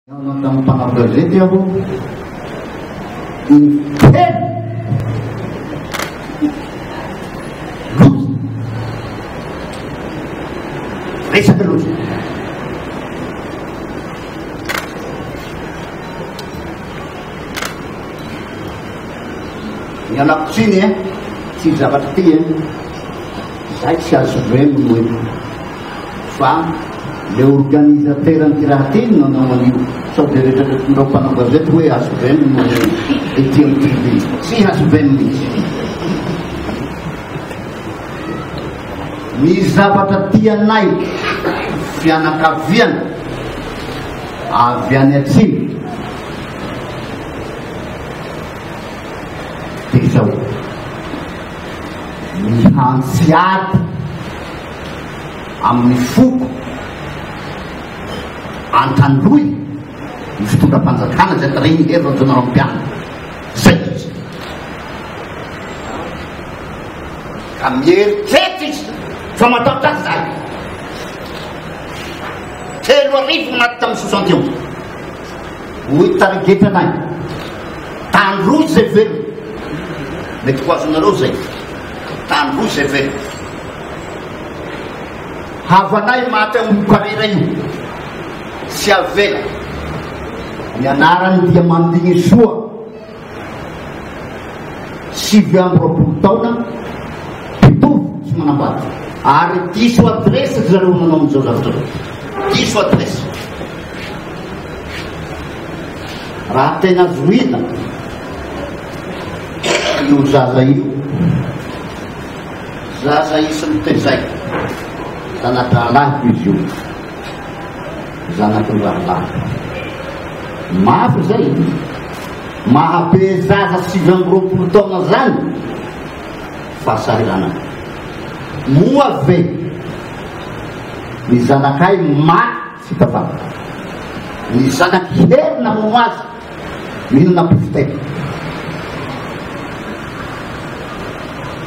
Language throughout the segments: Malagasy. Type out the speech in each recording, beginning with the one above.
Nonton pangabragazety aho intelo loza resaka loza mialako tsiny tsy zavatra ty zay tsy azo vemony hoe fa le organisateur-ny raha ty nanao an'io sao de rehetra ndao mpanao gazety hoe azo vemony ety amin'ny TV tsy azo vemony izy ny zavatra tianay fianakaviana avy any atsimo dia zao mihantsiady amin'ny foko antandroy ny fitondram-panjakana zay regny hery mpiana zay izy ka mieritreritra izy fa matahotra azy zay 3 arivo anaty tamin'ny 61 hoy tarigetranay tandroy zay velo mety ko azonareo zay tandroy zay velo havanay maty amin'ny karera io sy avela mianarany dia mandigny soa 7 taona pitovy tsy manambady ary diso adresa zareo nanao amizao zavatra diso adresa raha tena zoina io zaza io zaza isiny tezay zanadralahy izy io zanak'ndralahy mafy zay mahabe zaza 7 taona zany fahasahirana moa ve ny zanakay maty fitavana ny zanaky herina mono azy mihinana pifiteko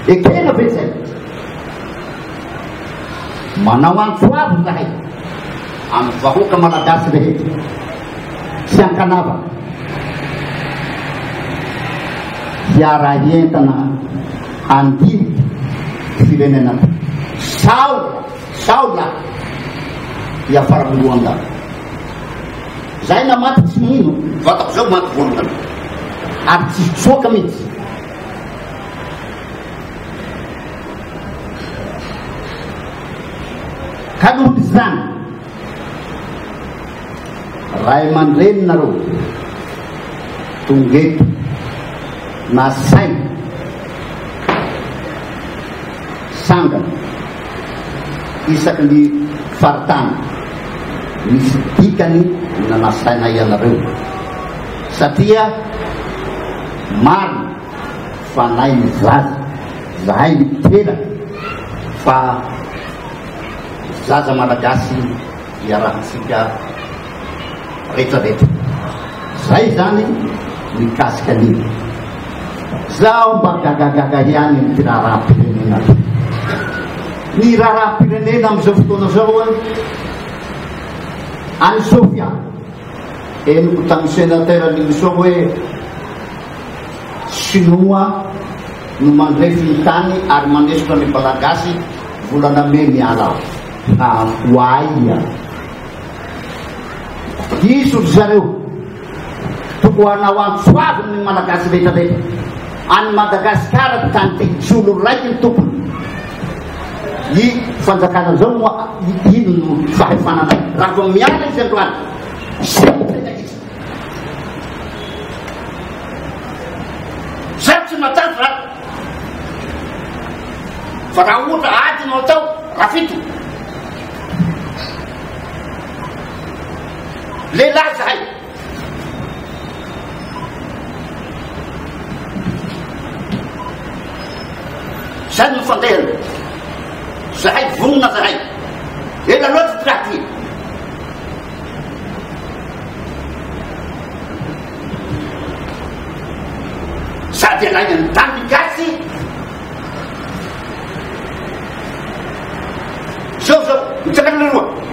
ekena be zay manao antsoavy zahay amin'ny vahoaka malagasy rehetra sy ankanava hiara-entana handiniky firenena saola hiafara voalohany zay na maty tsy mino vatako zao maty voalohany ary tsy tsoaka mihitsy ka nohony zany ray aman-dreny nareo tongeto na say sangana isaky ny faritany misy dikany nanasaina ianareo satria marina fa nay mizaza zahay mitera fa zaza malagasy iarahatsika rehetrarehetra zay zany mikasika an'iny zaho mba gagagaga ihany ny raharaha-pirenena ny raharaha-pirenena am'izao fotoana zao any Sofia eniko tamin'ny sénateur Nilson hoe sinoa no mandrefy ny tany ary manesoka ny malagasy volana me miala hoaia iso ry zareo toko hanao antsoavy ny malagasy rehetrarehetra any Madagasikara tany tenitsolo raiky ny tompony i fanjakana zao moa ino no fahefananay raha vo miala izy androany sitena izy zay tsy matany fa raha ohatra adinao atao rafito lehilahy zahay zay no fandehana zahay vonona zahay ela loatra ty raha ty sady alaina ny tany gasy zao mitsakana roa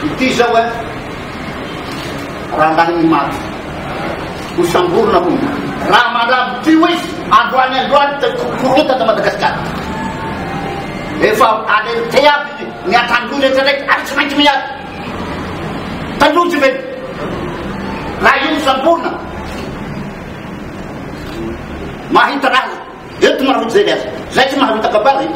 ity zao a raha andaniny maty ho samborona ho raha malamo ty ho izy androany korota ta Madagasikara efa alerte aby ny atandro rehetra raiky ary tsy maintsy miady tandrotsy ve raha io samborona mahita raha eto mahavita zay le azy zay tsy mahavita kabary